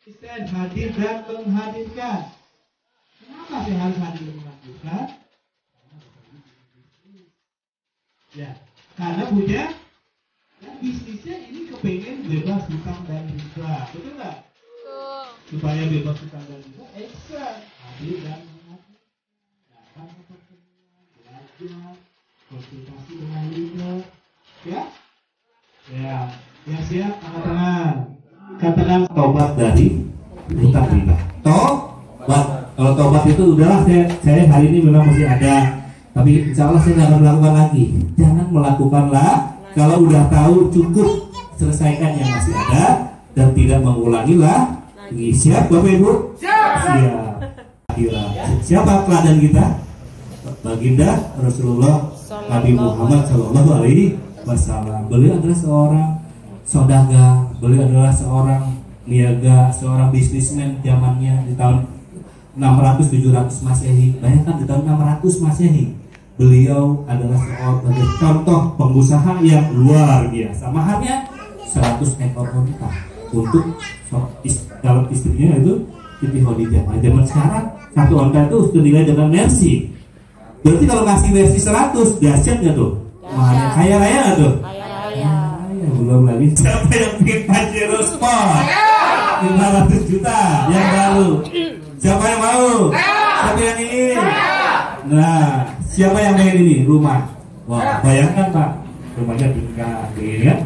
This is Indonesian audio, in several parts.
Konsisten hadir dan menghadirkan. Kenapa saya harus hadir dan menghadirkan? Ya, karena punya bisnisnya ini kepengen bebas hutang dan riba, betul nggak? Supaya bebas hutang dan riba, ekstra hadir dan menghadirkan. Datang ke pertemuan, belajar, konsultasi dengan leader, ya? Ya, yang siap angkat tangan. Katakan tobat dari hutang riba. Tobat. Kalau tobat itu udahlah saya hari ini memang masih ada, tapi insya Allah saya nggak akan melakukan lagi. Jangan melakukanlah. Kalau udah tahu cukup selesaikan yang masih ada dan tidak mengulangi lah. Siap Bapak Ibu? Siap. Siapa teladan kita? Baginda Rasulullah Nabi Muhammad Shallallahu Alaihi Wasallam. Beliau adalah seorang saudagar, beliau adalah seorang niaga, seorang bisnismen zamannya di tahun 600-700 Masehi. Bayangkan di tahun 600 Masehi, beliau adalah seorang contoh pengusaha yang luar biasa. Maharnya 100 ekor unta untuk calon istrinya itu Siti Khadijah. Nah, zaman sekarang satu unta itu senilai dengan Mercy. Berarti kalau kasih Mercy 100, dahsyat nggak tuh? Maharnya kaya raya nggak tuh? Belum lagi siapa yang bikin Pajero Sport 500 juta yang baru? Siapa yang mau? Siapa yang ingin? Nah, siapa yang pengen ini? Rumah. Wah, bayangkan Pak, rumahnya tingkat ini kan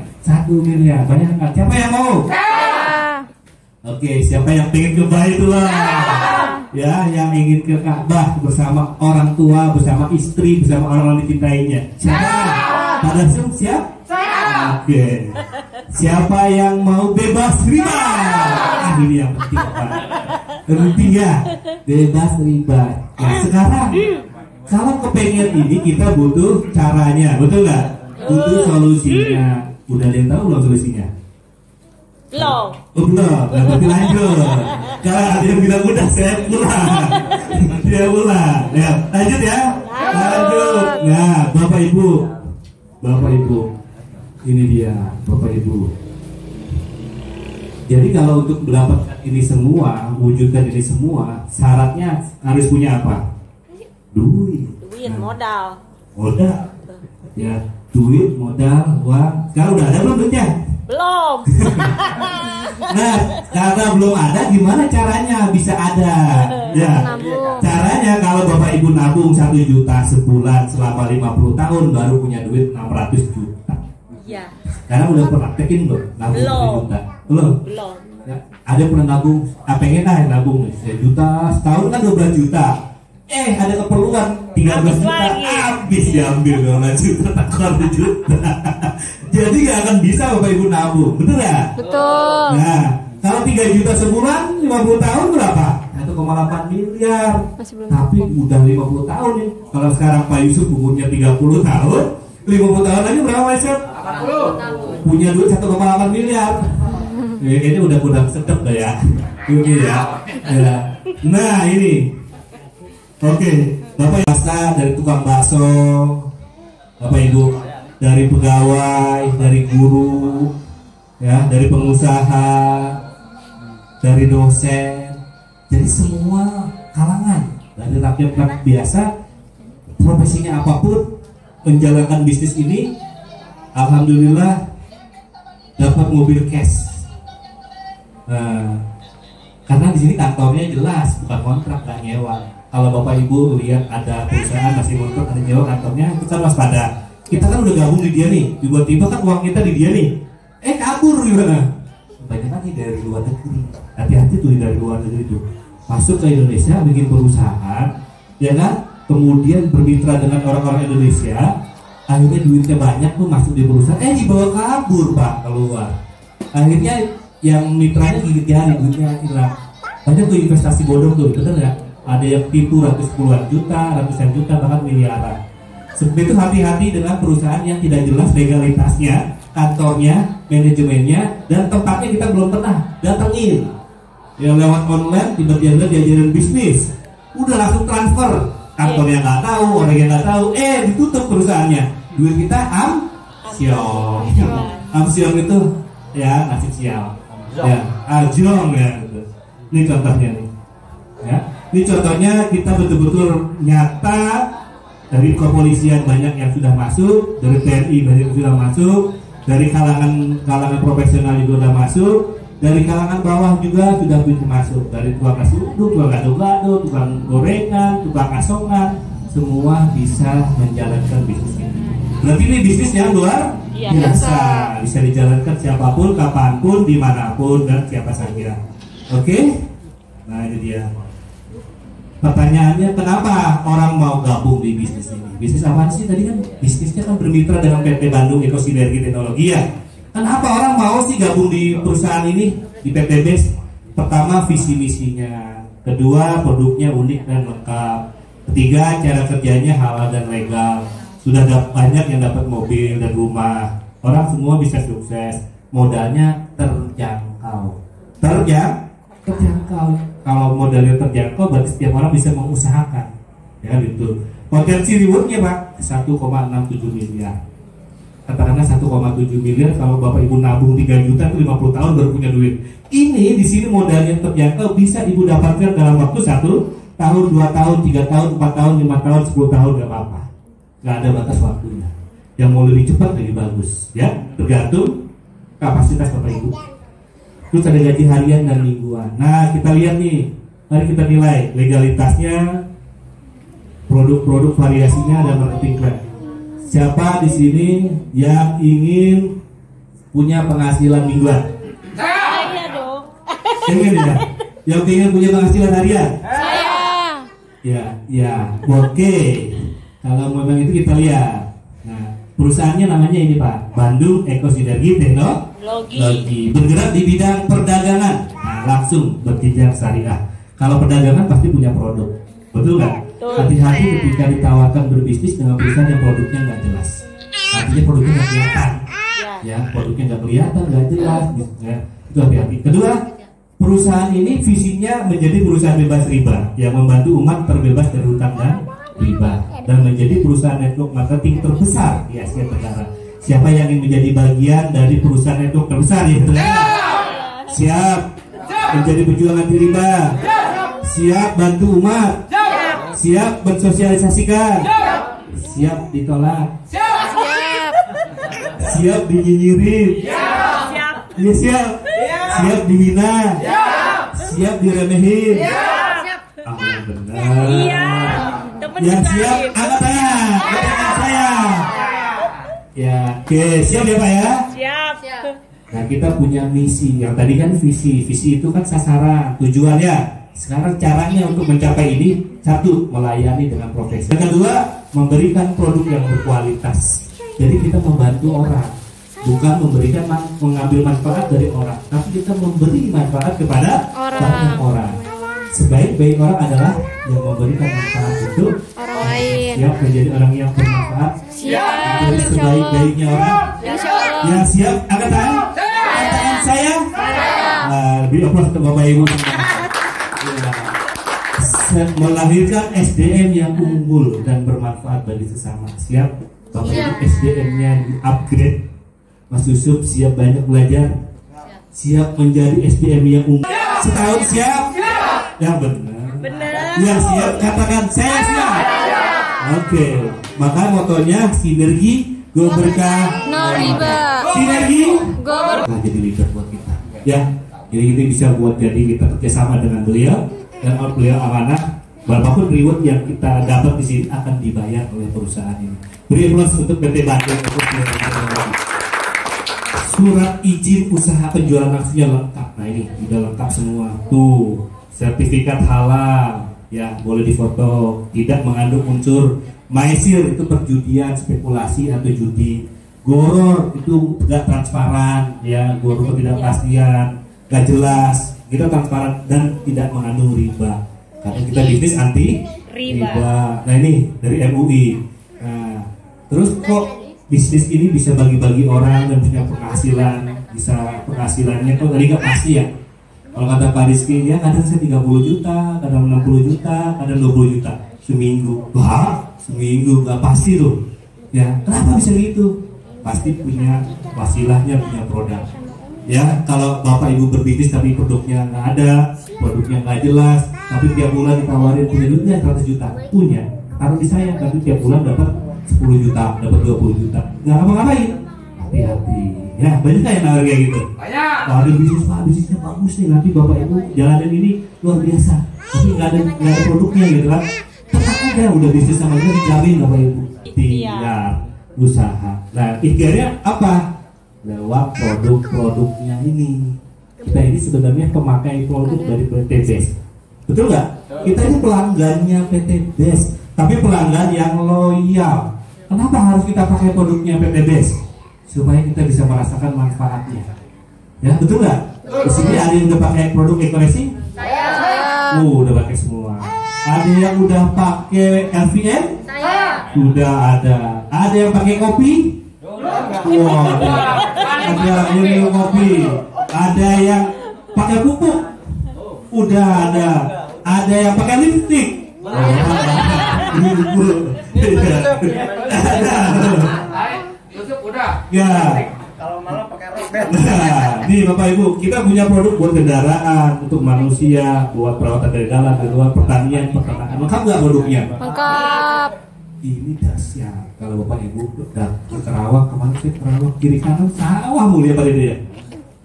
1 miliar. Bayangkan, siapa yang mau? Oke, siapa yang pengen ke Baitullah? Ya, yang ingin ke Ka'bah bersama orang tua, bersama istri, bersama orang-orang dicintainya. Siapa? Pada siap? Oke. Siapa yang mau bebas riba? Ini yang penting Pak. Ketiga, bebas riba. Nah, sekarang kalau kepengen ini kita butuh caranya, betul nggak? Butuh solusinya. Udah ada yang tahu belum solusinya? Belum. Oh, belum. Nah, berarti lanjut. Kalau ada yang bilang udah, saya pulang. Dia pulang. Ya, lanjut ya. Lanjut. Nah, Bapak Ibu, ini dia Bapak Ibu. Jadi kalau untuk mendapatkan ini semua, wujudkan ini semua, syaratnya harus punya apa? Duit. Modal. Ya, duit, modal, uang. Sekarang udah ada belum duitnya? Belum. Nah, karena belum ada, gimana caranya bisa ada? Ya, caranya kalau Bapak Ibu nabung 1 juta sebulan selama 50 tahun baru punya duit 600 juta. Iya. Karena udah praktekin belum nabung 1 juta? Belum. Ya, ada pernah nabung, pengen nabung 1 juta setahun kan 12 juta. Ada keperluan 13 juta, habis diambil 12 juta, tak 1 juta. Jadi gak akan bisa Bapak Ibu nabung, betul ya? Betul. Nah, kalau 3 juta sebulan 50 tahun berapa? 1,8 miliar. Tapi udah 50 tahun nih. Kalau sekarang Pak Yusuf umurnya 30 tahun, 50 tahun lagi berapa Pak Yusuf? 80. Punya duit 1,8 miliar. Ini udah kurang sedep dah ya. Ini ya. Nah ini. Oke, Bapak Ibu dari tukang bakso, Bapak Ibu dari pegawai, dari guru, ya, dari pengusaha, dari dosen, jadi semua kalangan, dari rakyat biasa, profesinya apapun, menjalankan bisnis ini, alhamdulillah dapat mobil cash. Nah, karena di sini kantornya jelas, bukan kontrak, nggak nyewa. Kalau Bapak Ibu lihat ada perusahaan masih kontrak, ada nyewa kantornya, kita waspada. Kita kan udah gabung di dia nih, tiba-tiba kan uang kita di dia nih, kabur gimana? Banyak lagi dari luar negeri. Hati-hati tuh dari luar negeri itu masuk ke Indonesia bikin perusahaan, ya kan? Kemudian bermitra dengan orang-orang Indonesia, akhirnya duitnya banyak tuh masuk di perusahaan, dibawa kabur Pak keluar. Akhirnya yang mitranya gigit jari, duitnya hilang. Banyak tuh investasi bodong tuh, betul nggak? Ada yang tipu puluhan juta, ratusan juta, bahkan miliaran. Seperti itu hati-hati dengan perusahaan yang tidak jelas legalitasnya, kantornya, manajemennya, dan tempatnya kita belum pernah datengin. Yang lewat online tiba-tiba diajarin bisnis, udah langsung transfer, kantornya nggak tahu, orangnya nggak tahu, ditutup perusahaannya, duit kita amsyong itu ya nasib sial, ya ajong ya. Ini contohnya nih. Ya, ini contohnya kita betul-betul nyata dari kepolisian banyak yang sudah masuk, dari TNI banyak yang sudah masuk, dari kalangan profesional juga sudah masuk, dari kalangan bawah juga sudah bisa masuk, dari tukang nasi uduk, tukang gado-gado, tukang gorengan, tukang asongan, semua bisa menjalankan bisnis ini. Berarti ini bisnis yang luar biasa, bisa dijalankan siapapun, kapanpun, dimanapun, dan siapa saja. Oke? Nah ini dia. Pertanyaannya, kenapa orang mau gabung di bisnis ini? Bisnis apa sih? Tadi kan bisnisnya kan bermitra dengan PT Bandung Eko Sinergi Teknologi ya. Kenapa orang mau sih gabung di perusahaan ini, di PT BES? Pertama, visi misinya. Kedua, produknya unik dan lengkap. Ketiga, cara kerjanya halal dan legal. Sudah banyak yang dapat mobil dan rumah. Orang semua bisa sukses. Modalnya terjangkau. Terjangkau. Kalau modalnya terjangkau, berarti setiap orang bisa mengusahakan. Ya gitu. Potensi rewardnya Pak 1,67 miliar. Katakanlah 1,7 miliar, kalau Bapak Ibu nabung 3 juta itu 50 tahun baru punya duit. Ini di sini modalnya terjangkau, bisa Ibu dapatkan dalam waktu 1 tahun, 2 tahun, 3 tahun, 4 tahun, 5 tahun, 10 tahun, gak apa-apa. Gak ada batas waktunya. Yang mau lebih cepat lebih bagus, ya. Tergantung kapasitas Bapak Ibu. Terus ada gaji harian dan mingguan. Nah kita lihat nih, mari kita nilai legalitasnya, produk-produk variasinya dan marketing plan. Siapa di sini yang ingin punya penghasilan mingguan? Saya dong. Ingin ya? Yang ingin punya penghasilan harian? Saya. Ya, oke. Kalau memang itu kita lihat. Nah, perusahaannya namanya ini Pak, Bandung Eko Sinergi Teknologi. Bergerak di bidang perdagangan. Nah, langsung berjenjang syariah. Kalau perdagangan pasti punya produk, betul nggak? Hati-hati ketika ditawarkan berbisnis dengan perusahaan yang produknya nggak jelas. Artinya produknya nggak kelihatan, ya produknya nggak kelihatan, nggak jelas, ya. Itu hati-hati. Kedua, perusahaan ini visinya menjadi perusahaan bebas riba yang membantu umat terbebas dari hutang dan riba, dan menjadi perusahaan network marketing terbesar di Asia Tenggara. Siapa yang ingin menjadi bagian dari perusahaan network terbesar di Asia Tenggara? Siap menjadi pejuang anti riba? Siap bantu umat? Siap bersosialisasikan? Siap ditolak? Siap dinyinyirin? Siap. Ya siap. Siap dihina? Siap diremehin? Ah benar. Iya. Yang siap angkat tangan, angkat saya. Ya, oke, siap ya Pak ya? Siap. Nah kita punya misi, yang tadi kan visi itu kan sasaran, tujuannya. Sekarang caranya untuk mencapai ini, satu, melayani dengan profesi. Yang kedua, memberikan produk yang berkualitas. Jadi kita membantu orang, bukan mengambil manfaat dari orang, tapi kita memberi manfaat kepada banyak orang. Sebaik-baik orang adalah yang memberikan manfaat untuk orang lain. Siap menjadi orang yang bermanfaat. Siap. Menjadi sebaik-baiknya orang. Yang siap, angkat tangan. Angkat tangan saya. Lebih aplaus untuk Bapak Ibu. Melahirkan SDM yang unggul dan bermanfaat bagi sesama. Siap, Bapak Ibu SDM-nya di-upgrade. Mas Yusuf siap banyak belajar. Siap menjadi SDM yang unggul. Setahun siap. Yang benar. Yang siap katakan saya siap. Oke, maka motonya sinergi go berkah No riba. Sinergi Go berkah. nah, jadi leader buat kita. Ya, jadi ini bisa buat jadi kita kerjasama dengan beliau dan beliau amanah. Berapapun reward yang kita dapat di sini akan dibayar oleh perusahaan ini. Beri aplaus untuk PT Bandung. Surat izin usaha penjualan langsungnya lengkap. Nah ini sudah lengkap semua. Tuh, sertifikat halal, ya boleh difoto, tidak mengandung unsur maisir itu perjudian, spekulasi atau judi. Goror itu tidak transparan, ya goror ketidakpastian, gak jelas, kita transparan dan tidak mengandung riba. Karena kita bisnis anti riba. Nah ini dari MUI. Nah, terus kok bisnis ini bisa bagi-bagi orang dan punya penghasilan, bisa penghasilannya kok tadi gak pasti ya. Kalau kata Pak Rizky, ya kadang saya 30 juta, kadang 60 juta, kadang 20 juta seminggu. Wah, seminggu gak pasti tuh. Ya, kenapa bisa gitu? Pasti punya wasilahnya, punya produk. Ya, kalau bapak ibu berbisnis tapi produknya nggak ada, produknya nggak jelas, tapi tiap bulan ditawarin punya duitnya 100 juta, punya, taruh di saya, tapi tiap bulan dapat 10 juta, dapat 20 juta, nggak ngapa-ngapain. Hati-hati, ya banyak yang nawar kayak gitu. Kalau ada bisnis, pak bisnisnya bagus nih, nanti bapak ibu jalanin ini luar biasa, tapi nggak ada produknya gitu kan. Tetap aja udah bisnis sama dia dijamin bapak ibu, tinggal usaha. Nah, ikhtiarnya apa? Lewat produk-produknya ini. Kita ini sebenarnya pemakai produk dari PT BES. Betul nggak? Kita ini pelanggannya PT BES, tapi pelanggan yang loyal. Kenapa harus kita pakai produknya PT BES? Supaya kita bisa merasakan manfaatnya. Ya, betul nggak? Di sini ada yang udah pakai produk Eco-Racing? Saya. Udah pakai semua. Ada yang udah pakai LVN? Saya. Sudah ada. Ada yang pakai kopi? Wah, ada yang minum kopi, ada yang pakai pupuk, udah ada. Ada yang pakai lipstick. Ya. Kalau malam pakai rok deh. Nah, nih Bapak Ibu, kita punya produk buat kendaraan, untuk manusia, buat perawatan dari dalam, dari luar, pertanian, peternakan. Lengkap nggak produknya? Lengkap. Ini dahsyat. Kalau Bapak Ibu udah ke Kerawang, kemana sih Kerawang, kiri kanan sawah mulia pada dia.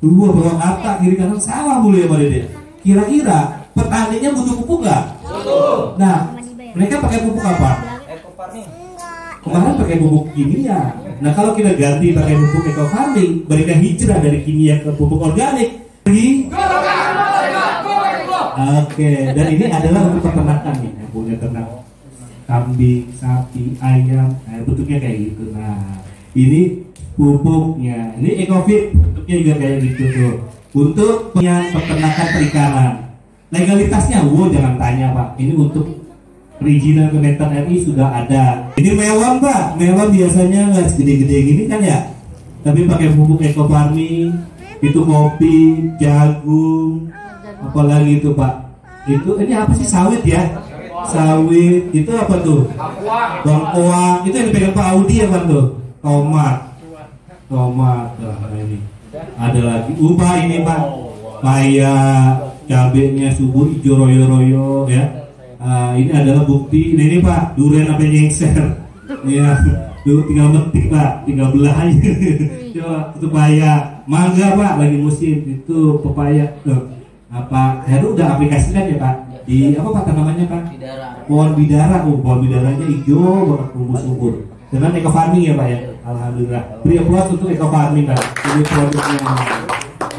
Dua bawa kata kiri kanan sawah mulia pada dia. Kira-kira petaninya butuh pupuk nggak? Betul. Nah, mereka pakai pupuk apa? Eco farming. Kemarin pakai pupuk kimia. Nah, kalau kita ganti pakai pupuk eco farming, mereka hijrah dari kimia ke pupuk organik. Oke, dan ini adalah untuk peternakan nih, yang punya ternak kambing, sapi, ayam, bentuknya kayak gitu. Nah, ini pupuknya, ini EcoFit, bentuknya juga kayak gitu tuh. Untuk punya peternakan perikanan, legalitasnya, jangan tanya Pak. Ini untuk perizinan Kementan RI sudah ada. Ini melon Pak, melon biasanya nggak segede-gede gini kan ya, tapi pakai pupuk eco farming, itu kopi, jagung, apalagi itu Pak. Itu ini apa sih, sawit ya? Sawit itu apa tuh? Bangkoang itu yang dipegang Pak Audi apa tuh? Tomat. Nah, ini ada lagi ubah ini Pak, kayak cabenya subur hijau royo-royo ya. Ini adalah bukti. Ini Pak, durian apa nyengser ya, dulu tinggal metik Pak, tinggal belah aja. Coba supaya mangga Pak, lagi musim itu pepaya apa Heru udah aplikasikan ya Pak di apa Pak namanya Pak? Pohon bidara. Pohon bidaranya hijau banget, tumbuh subur. Dengan eco farming ya Pak ya. Alhamdulillah. Beri aplaus untuk eco farming Pak. Ini produknya.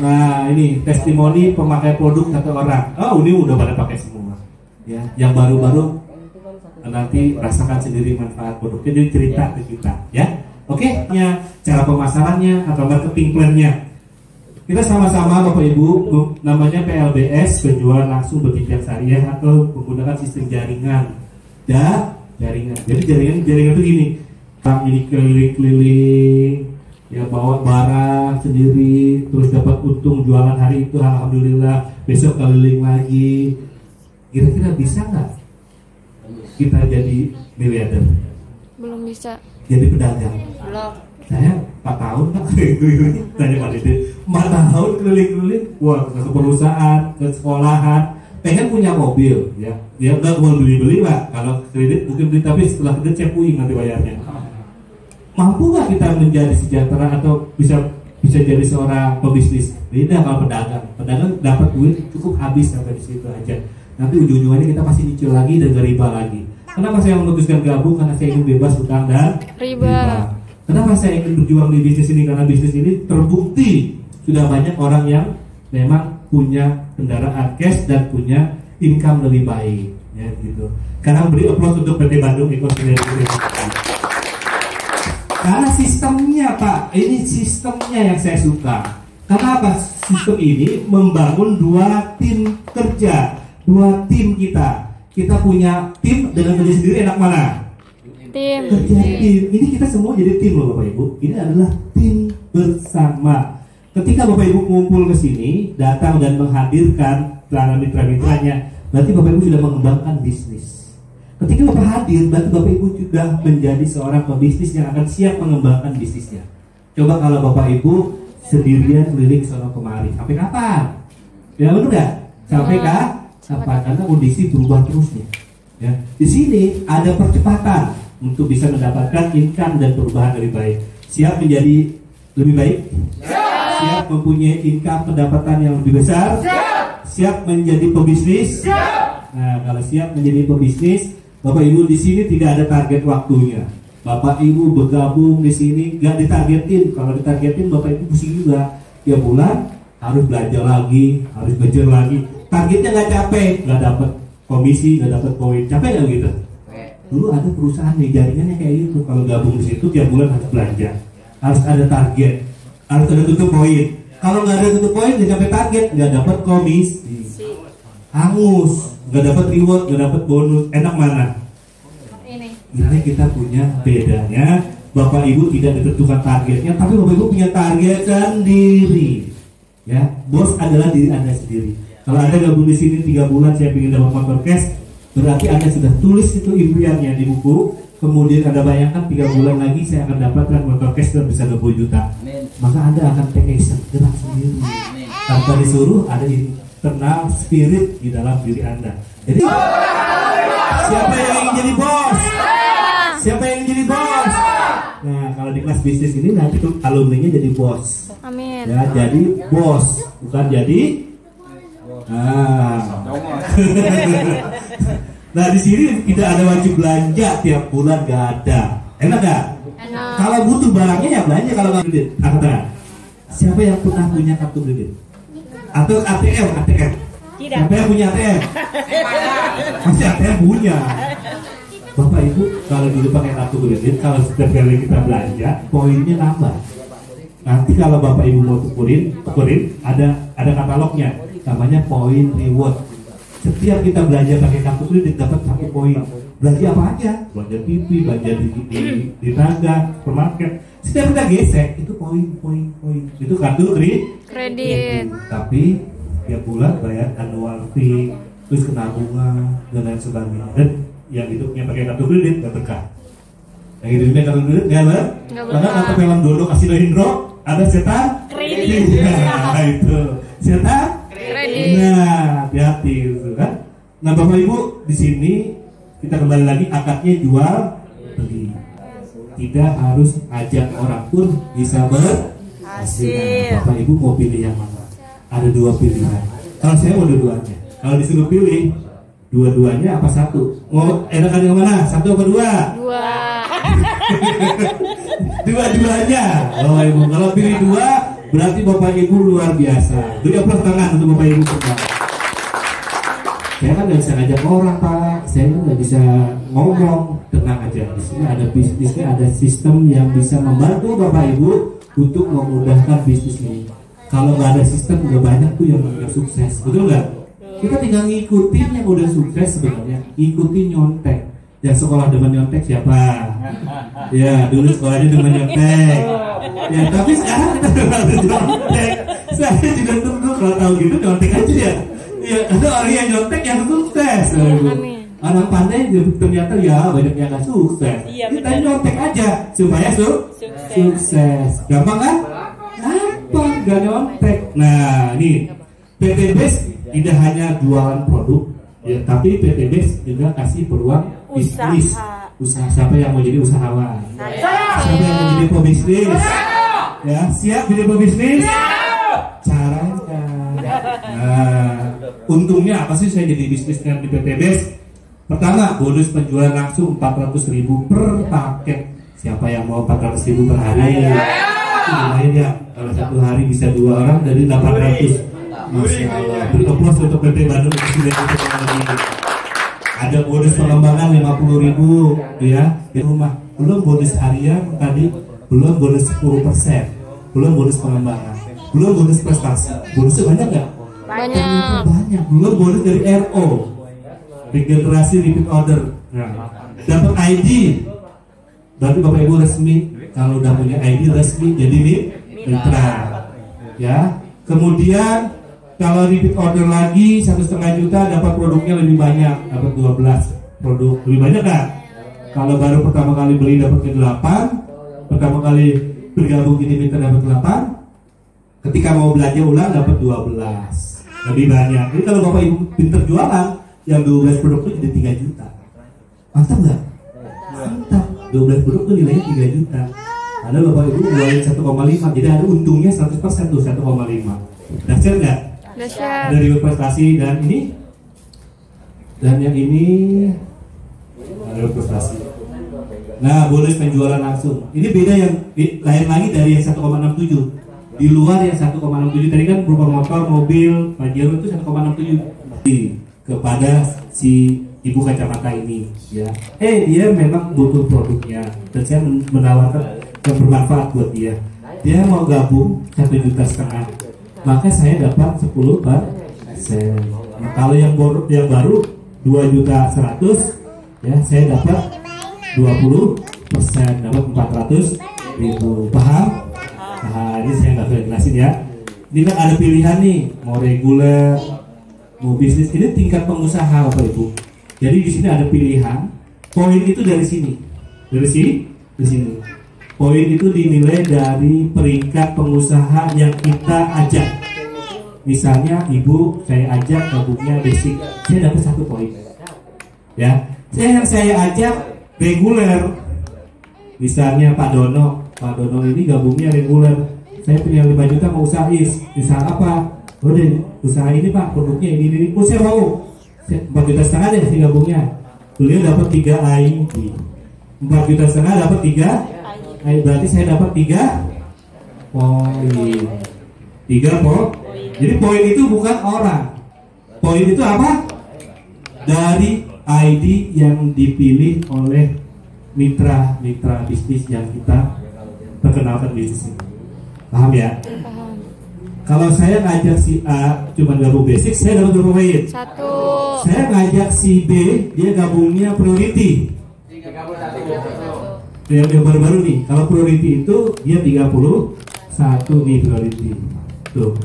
Nah, ini testimoni pemakai produk satu orang. Oh, ini udah pada pakai semua. Ya, yang baru-baru nanti rasakan sendiri manfaat produknya, jadi cerita ke kita ya. Oke, cara pemasarannya atau marketing plan-nya. Kita sama-sama Bapak Ibu, namanya PLBS, penjualan langsung berjenjang syariah atau menggunakan sistem jaringan. Jaringan. Jadi jaringan itu gini, ini keliling-keliling, ya bawa barang sendiri, terus dapat untung jualan hari itu, alhamdulillah, besok keliling lagi. Kira-kira bisa nggak kita jadi miliarder? Belum bisa. Jadi pedagang? Belum. Saya 4 tahun Pak, tanya Pak Dede, 4 tahun keliling-keliling, wah ke perusahaan, ke sekolahan, pengen punya mobil, ya nggak mau beli-beli Pak, kalau kredit mungkin beli, tapi setelah kredit cepuin nanti bayarnya. Mampu nggak kita menjadi sejahtera atau bisa jadi seorang pebisnis? Beda kalau pedagang dapat duit cukup habis sampai di situ aja. Nanti ujung-ujungnya kita pasti nyicil lagi dan riba lagi. Kenapa saya memutuskan gabung? Karena saya ingin bebas hutang dan riba. Kenapa saya ingin berjuang di bisnis ini? Karena bisnis ini terbukti sudah banyak orang yang memang punya kendaraan cash dan punya income lebih baik, ya gitu. Sekarang beri aplaus untuk PT Bandung Ekonomi. Karena sistemnya Pak, ini sistemnya yang saya suka. Kenapa sistem ini membangun 2 tim kerja, 2 tim kita. Kita punya tim dengan kerja sendiri, enak mana? Tim. Kerja tim. Ini kita semua jadi tim loh Bapak Ibu. Ini adalah tim bersama. Ketika Bapak Ibu ngumpul ke sini, datang dan menghadirkan para mitra-mitranya, berarti Bapak Ibu sudah mengembangkan bisnis. Ketika Bapak hadir, berarti Bapak Ibu sudah menjadi seorang pebisnis yang akan siap mengembangkan bisnisnya. Coba kalau Bapak Ibu sendirian keliling sono kemari. Sampai kapan? Ya benar nggak? Sampai kapan? Karena kondisi berubah terus nih. Ya, di sini ada percepatan untuk bisa mendapatkan income dan perubahan lebih baik. Siap menjadi lebih baik? Siap mempunyai income pendapatan yang lebih besar? Siap menjadi pebisnis? Nah, kalau siap menjadi pebisnis, Bapak Ibu di sini tidak ada target waktunya. Bapak Ibu bergabung di sini nggak ditargetin. Kalau ditargetin Bapak Ibu pusing juga. Tiap bulan harus belajar lagi, harus belajar lagi. Targetnya nggak capek, nggak dapat komisi, nggak dapat poin. Capek nggak gitu? Dulu ada perusahaan nih jaringannya kayak gitu. Kalau gabung di situ tiap bulan harus belanja, harus ada target, harus ada tutup poin. Kalau nggak ada tutup poin, nggak sampai target, nggak dapat komisi, hangus, nggak dapat reward, nggak dapat bonus. Enak mana? Ini kita punya bedanya. Bapak Ibu tidak ditentukan targetnya, tapi Bapak Ibu punya target sendiri. Ya, bos adalah diri Anda sendiri. Kalau Anda gabung di sini 3 bulan, saya ingin dapat motor cash, berarti Anda sudah tulis itu impiannya di buku. Kemudian Anda bayangkan 3 bulan lagi saya akan dapatkan motor cash dan bisa 20 juta. Maka Anda akan take action, gerak sendiri. Tanpa disuruh, ada internal spirit di dalam diri Anda. Jadi siapa yang ingin jadi bos? Siapa yang ingin jadi bos? Nah, kalau di kelas bisnis ini nanti tuh alumninya jadi bos. Amin. Ya, jadi bos, bukan jadi. Nah, di sini tidak ada wajib belanja tiap bulan, gak ada. Enak gak? Enak. Kalau butuh barangnya ya belanja, kalau nggak kredit. Angkat tangan. Siapa yang pernah punya kartu kredit? Atau ATM? Siapa yang punya ATM? Pasti ATM punya. Bapak Ibu, kalau dulu pakai kartu kredit, kalau setiap kali kita belanja, poinnya nambah. Nanti kalau Bapak Ibu mau tukerin, ada katalognya, namanya poin reward. Setiap kita belanja pakai kartu kredit dapat 1 poin. Belanja apa aja? Belanja TV, belanja di tangga, supermarket. Setiap kita gesek itu poin. Itu kartu kredit. Tapi tiap bulan bayar annual fee, terus kena bunga dan lain sebagainya. Dan yang hidupnya pakai kartu kredit gak berkah. Yang hidupnya kartu kredit gak berkah. Karena kata film Dodo Kasino Indro ada setan kredit. Nah, itu setan kredit. Nah, hati-hati gitu kan. Nah, Bapak Ibu di sini kita kembali lagi akadnya jual beli. Tidak harus ajak orang pun bisa berhasil. Bapak Ibu mau pilih yang mana? Ada 2 pilihan. Kalau saya mau dua-duanya. Kalau disuruh pilih dua-duanya apa satu? Mau enakan yang mana? 1 apa 2? 2. Dua-duanya. Bapak Ibu, kalau pilih 2 berarti Bapak Ibu luar biasa. Beri aplaus tangan untuk Bapak Ibu semua. Saya kan nggak bisa ngajak orang, Pak. Saya kan nggak bisa ngomong. Tenang aja. Di sini ada bisnisnya, ada sistem yang bisa membantu Bapak Ibu untuk memudahkan bisnis ini. Kalau nggak ada sistem, udah banyak tuh yang sukses, betul nggak? Kita tinggal ngikutin yang udah sukses sebenarnya. Ikutin nyontek. Yang sekolah demen nyontek siapa? Ya, dulu sekolahnya demen nyontek. Ya, tapi sekarang kita udah nyontek. Saya juga tunggu kalau tahu gitu nyontek aja ya. Ya, ada orang yang nyontek yang sukses. Orang pandai ternyata ya banyak yang nggak sukses. Kita nyontek aja supaya sukses. Gampang kan? Gampang, gak nyontek. Nah, ini PT Base tidak hanya jualan produk, ya, tapi PT Base juga kasih peluang bisnis. Usaha. Siapa yang mau jadi usahawan? Siapa yang mau jadi pebisnis? Ya, siap jadi pebisnis? Caranya. Nah, untungnya apa sih saya jadi bisnis dengan di PT Base? Pertama, bonus penjualan langsung 400.000 per paket. Siapa yang mau 400.000 per hari? Lumayan ya, kalau 1 hari bisa 2 orang dari 800. Masya Allah. Beri aplaus untuk PT Bandung Presiden Teknologi. Ada bonus pengembangan 50.000 ya di rumah. Belum bonus harian tadi, belum bonus 10%, belum bonus pengembangan, belum bonus prestasi. Bonusnya banyak nggak? Banyak. Belum bonus dari RO, regenerasi repeat order. Nah, dapat ID. Berarti Bapak Ibu resmi. Kalau udah punya ID resmi jadi mitra. Ya. Kemudian kalau repeat order lagi 1,5 juta dapat produknya lebih banyak, dapat 12 produk lebih banyak kan? Kalau baru pertama kali beli dapat ke 8, pertama kali bergabung jadi mitra dapat 8, Ketika mau belanja ulang dapat 12. Lebih banyak. Jadi kalau Bapak Ibu pinter jualan, yang 12 produk itu jadi 3 juta. Mantap nggak? Mantap. 12 produk itu nilainya 3 juta. Ada Bapak Ibu jualin 1,5, jadi ada untungnya 100% tuh 1,5. Dahsyat nggak? Dahsyat. Ada reward prestasi dan ini dan yang ini ada reward prestasi. Nah, bonus penjualan langsung. Ini beda yang lain lagi dari yang 1,67. Di luar yang 1,67 tadi kan berupa motor, mobil, Pajero itu 1,67 kepada si ibu kacamata ini, ya. Dia memang butuh produknya dan saya menawarkan yang bermanfaat buat dia. Dia mau gabung 1,5 juta, maka saya dapat 10%. Nah, kalau yang baru 2,100.000, ya saya dapat 20%, dapat 400.000. Paham? Nah, ini saya nggak bisa jelasin ya. Ini kan ada pilihan nih, mau reguler, mau bisnis. Ini tingkat pengusaha Bapak Ibu. Jadi di sini ada pilihan. Poin itu dari sini, dari sini. Poin itu dinilai dari peringkat pengusaha yang kita ajak. Misalnya Ibu saya ajak gabungnya basic, saya dapat 1 poin. Ya, saya ajak reguler. Misalnya Pak Dono ini gabungnya reguler. Saya punya 5 juta mau usaha usaha apa? Udah usaha ini Pak, produknya ini. Oh saya mau 4,5 juta deh si gabungnya. Beliau dapat 3 ID. 4,5 juta dapat 3 ID. Berarti saya dapat 3 poin. 3 poin. Jadi poin itu bukan orang. Poin itu apa? Dari ID yang dipilih oleh mitra bisnis yang kita perkenalkan bisnis ini. Paham ya? Paham. Kalau saya ngajak si A cuma gabung basic, saya dapat berapa poin? 1. Saya ngajak si B, dia gabungnya priority. 31. Yang baru-baru nih, kalau priority itu dia 31 nih priority. Tuh.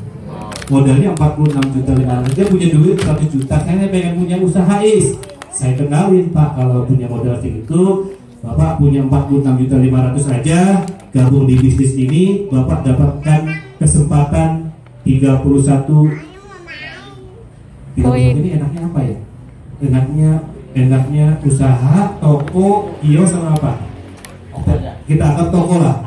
Modalnya 46.500.000, dia punya duit 100 juta. Saya pengen punya usaha Saya kenalin Pak, kalau punya modal segitu, Bapak punya 46.500.000 aja, gabung di bisnis ini, Bapak dapatkan kesempatan 31 poin. Ini enaknya apa ya? Enaknya usaha, toko, kios sama apa? Kita anggap toko lah.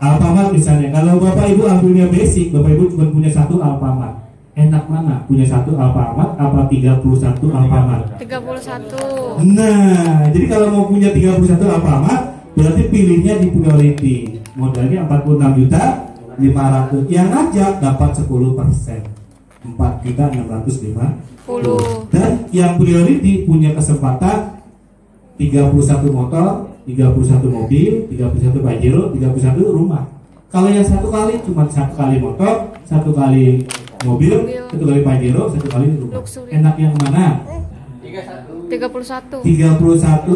Alfamart misalnya. Kalau Bapak Ibu ambilnya basic, Bapak Ibu cuma punya 1 Alfamart. Enak mana? Punya 1 Alfamart apa 31 Alfamart? 31. Nah, jadi kalau mau punya 31 Alfamart, berarti pilihnya di priority. Modalnya 46.500.000. Yang ngajak dapat 10%. 4.650. Dan yang priority punya kesempatan 31 motor, 31 mobil, 31 Pajero, 31 rumah. Kalau yang 1 kali cuma 1 kali motor, 1 kali mobil, 1 kali Pajero, 1 kali rumah. Luxury. Enak yang mana? 31. 31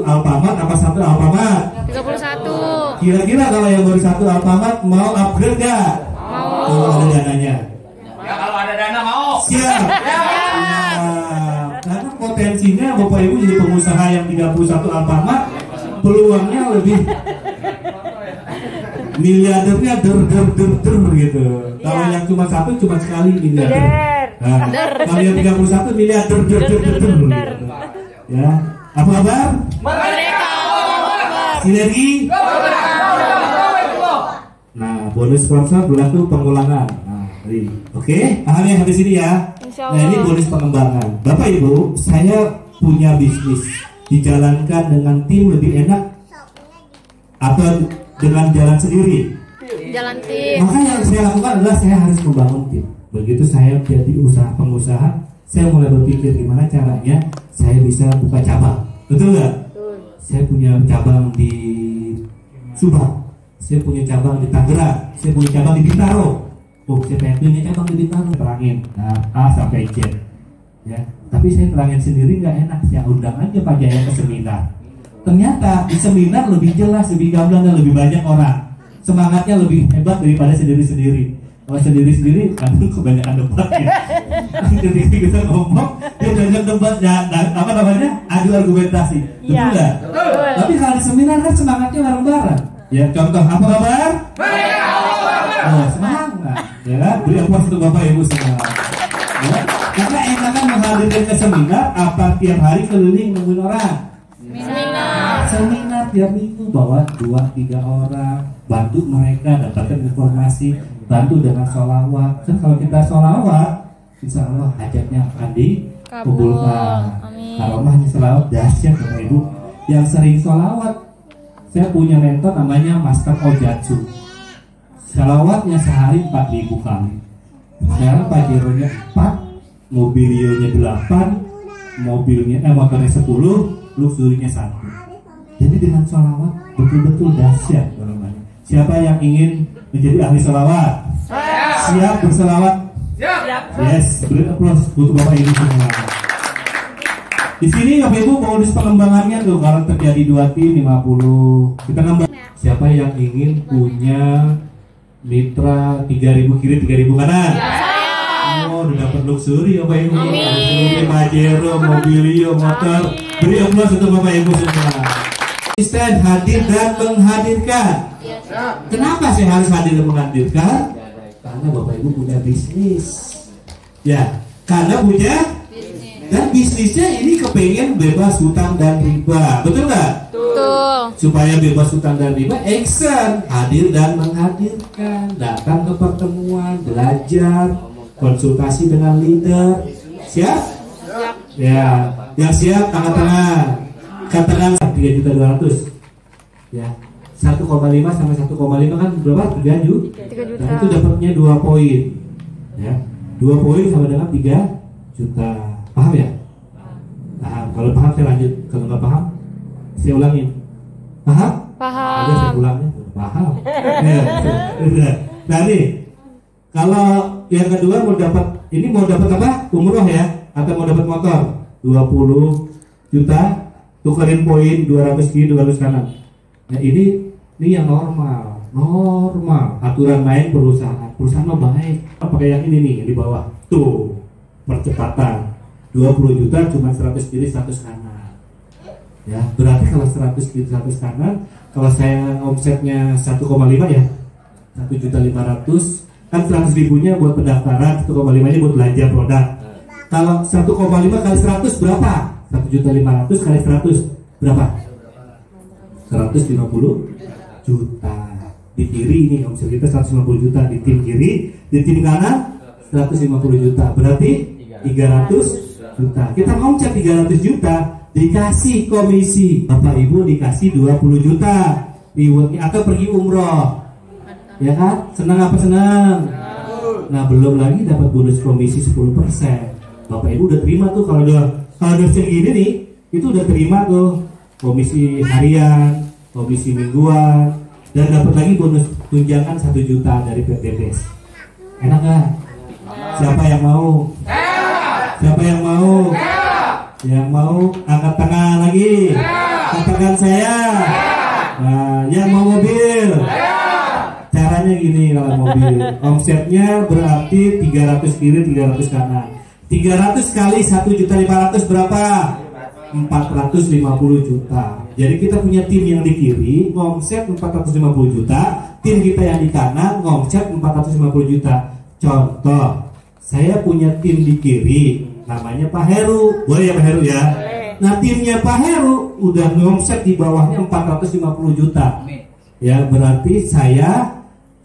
Alfamart apa 1 Alfamart? 31. Kira-kira kalau yang baru 1 Alfamart mau upgrade gak? Mau. Kalau ada dananya. Ya kalau ada dana mau. Siap. Karena potensinya Bapak Ibu jadi pengusaha yang 31 Alfamart, peluangnya lebih miliardernya der gitu. Kalau yang cuma 1 cuma sekali miliarder. Nah, kalau yang 31 miliarder der gitu. Ya, apa kabar? Sinergi. Nah, bonus sponsor berlaku pengulangan. Nah, oke, paham ya habis ini ya. Nah, ini bonus pengembangan. Bapak Ibu, saya punya bisnis dijalankan dengan tim lebih enak atau dengan jalan sendiri? Jalan tim. Maka yang saya lakukan adalah saya harus membangun tim. Begitu saya jadi pengusaha, saya mulai berpikir gimana caranya saya bisa buka cabang. Betul nggak? Saya punya cabang di Subang, saya punya cabang di Tangerang, saya punya cabang di Bintaro. Oh, saya pengen punya cabang di Bintaro, terangin. Nah, A sampai Z. Ya, tapi saya terangin sendiri nggak enak. Saya undang aja Pak Jaya ke seminar. Ternyata di seminar lebih jelas, lebih gamblang dan lebih banyak orang. Semangatnya lebih hebat daripada sendiri-sendiri. Kalau sendiri-sendiri, kadang kebanyakan debat ya. Ketika kita ngomong, dia banyak debat ya, apa namanya? Adu argumentasi. Betul nggak? Tapi kalau di seminar kan semangatnya bareng-bareng. Ya, contoh apa kabar? Oh, semangat. Ya kan? Beri aplaus untuk Bapak Ibu semua. Ya. Karena enak kan menghadirkan ke seminar, apa tiap hari keliling nemuin orang? Seminar tiap minggu bawa 2-3 orang, bantu mereka dapatkan informasi, bantu dengan sholawat. Kan kalau kita sholawat, insya Allah hajatnya akan dikabulkan. Karomahnya sholawat dahsyat Bapak Ibu. Yang sering sholawat, saya punya mentor namanya Master Ojatsu. Sholawatnya sehari 4.000 kali. Sekarang pajeronya 4, mobilionya 8, motornya 10, luxurinya 1. Jadi dengan sholawat betul-betul dahsyat namanya. Siapa yang ingin menjadi ahli sholawat? Siap berselawat? Yes, beri aplaus untuk Bapak Ibu semua. Di sini Bapak Ibu modus pengembangannya tuh kalau terjadi 2 tim 50. Kita nambah. Siapa yang ingin punya mitra 3.000 kiri 3.000 kanan? Oh, udah dapat luxury Bapak Ibu. Luxury, Pajero, mobilio, motor. Beri aplaus untuk Bapak Ibu semua. Asisten hadir dan menghadirkan. Kenapa saya harus hadir dan menghadirkan? Karena Bapak Ibu punya bisnis. Ya, karena punya dan bisnisnya ini kepengen bebas hutang dan riba. Betul nggak? Betul. Supaya bebas hutang dan riba, action, hadir dan menghadirkan. Datang ke pertemuan, belajar, konsultasi dengan leader. Siap? Ya, yang siap tangan-tangan. Katakan 3.200.000. Ya. 1,5 sama 1,5 kan berapa? 3 juta. Nah, itu dapatnya 2 poin. Ya. 2 poin sama dengan 3 juta. Paham ya? Paham. Kalau paham saya lanjut. Kalau nggak paham, saya ulangin. Paham? Paham. Ada saya ulangnya. Paham. Ya. Nah nih, kalau yang kedua mau dapat apa? Umroh ya? Atau mau dapat motor? 20 juta. Tukerin poin 200 kiri 200 kanan. Nah ini yang normal aturan main perusahaan mah baik. Pakai yang ini nih yang di bawah tuh percepatan 20 juta cuma 100 kiri 100 kanan. Ya berarti kalau 100 kiri 100 kanan, kalau saya omsetnya 1,5 ya 1.500.000 kan 100 ribunya buat pendaftaran, 1,5 nya buat belanja produk. Kalau 1,5 kali 100 berapa? 1.500.000 kali 100 berapa? 150 juta. Di kiri ini omset kita 150 juta, di tim kiri, di tim kanan 150 juta. Berarti 300 juta. Kita omset 300 juta, dikasih komisi. Bapak Ibu dikasih 20 juta rewardnya atau pergi umroh. Ya kan? Senang apa senang? Nah, belum lagi dapat bonus komisi 10%. Bapak Ibu udah terima tuh kalau udah segini nih, itu udah terima tuh komisi harian, komisi mingguan, dan dapat lagi bonus tunjangan 1 juta dari PTBS. Enak gak? Siapa yang mau? Siapa yang mau? Yang mau angkat tangan lagi. Katakan saya. Nah, yang mau mobil. Caranya gini kalau mobil. Omsetnya berarti 300 kiri 300 kanan. 300 kali 1.500.000 berapa? 450 juta. Jadi kita punya tim yang di kiri ngomset 450 juta, tim kita yang di kanan ngomset 450 juta. Contoh, saya punya tim di kiri namanya Pak Heru. Boleh ya Pak Heru ya? Nah, timnya Pak Heru udah ngomset di bawahnya 450 juta. Ya, berarti saya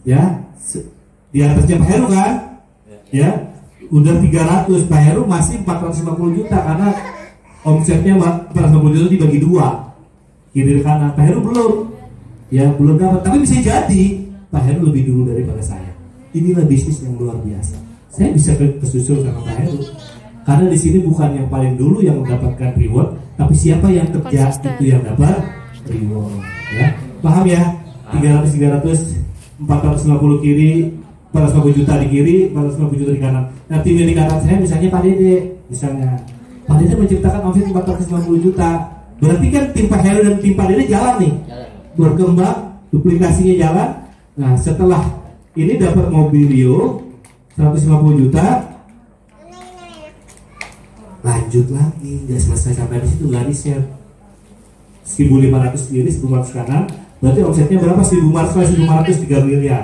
ya di atasnya Pak Heru kan? Ya, udah 300, Pak Heru masih 450 juta karena omsetnya 450 juta dibagi 2 kiri kanan. Pak Heru belum, ya belum dapat. Tapi bisa jadi Pak Heru lebih dulu daripada saya. Inilah bisnis yang luar biasa. Saya bisa kesusul sama Pak Heru karena di sini bukan yang paling dulu yang mendapatkan reward, tapi siapa yang kerja itu yang dapat reward. Ya, paham ya? 300, 450 kiri, 450 juta di kiri, 450 juta di kanan. Nah, tim yang di kanan saya misalnya Pak Dede, misalnya Pak Dede menciptakan omset 450 juta. Berarti kan tim Pak Heru dan tim Pak Dede jalan nih, berkembang, duplikasinya jalan. Nah, setelah ini dapat mobilio 150 juta, lanjut lagi, nggak selesai sampai di situ, nggak riset. 1.500 kiri, 1.500 kanan, berarti omsetnya berapa? 1.500 kali 1.500 3 miliar.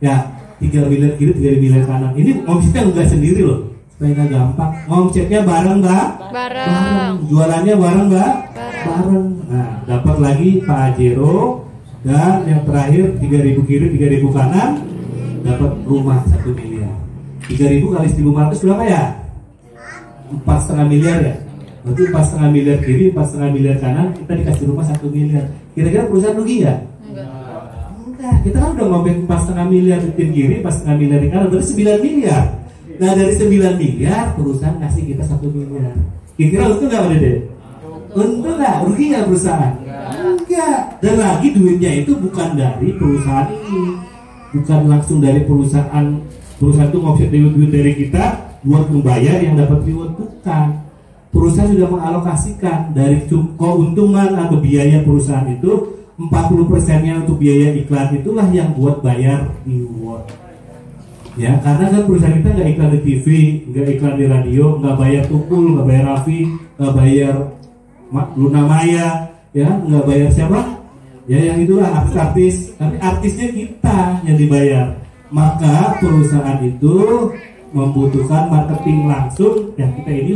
Ya, 3 miliar kiri, 3 miliar kanan. Ini omsetnya enggak sendiri loh, supaya nggak gampang. Omsetnya bareng nggak? Bareng. Jualannya bareng nggak? Bareng. Bareng. Nah, dapat lagi Pak Ajero. Dan yang terakhir 3.000 kiri, 3.000 kanan, dapat rumah 1 miliar. 3.000 kali 1.500 berapa ya? 4,5 miliar ya. Berarti 4,5 miliar kiri, 4,5 miliar kanan, kita dikasih rumah 1 miliar. Kira-kira perusahaan rugi ya? Enggak. Kita kan udah ngomongin 4,5 miliar di kiri, 4,5 miliar di kanan, berarti 9 miliar. Nah dari 9 miliar perusahaan ngasih kita 1 miliar. Kira-kira untung nggak Pak Dede? Untung nggak? Rugi nggak perusahaan? Enggak. Dan lagi duitnya itu bukan dari perusahaan ini, bukan langsung dari perusahaan. Perusahaan itu ngomset duit dari kita buat membayar yang dapat reward, bukan. Perusahaan sudah mengalokasikan dari keuntungan atau biaya perusahaan itu 40%-nya untuk biaya iklan, itulah yang buat bayar reward. Ya, karena kan perusahaan kita nggak iklan di TV, nggak iklan di radio, nggak bayar Tukul, nggak bayar Raffi, nggak bayar Luna Maya, ya, nggak bayar siapa? Ya, yang itulah artis-artis, tapi artisnya kita yang dibayar. Maka perusahaan itu membutuhkan marketing langsung yang kita ini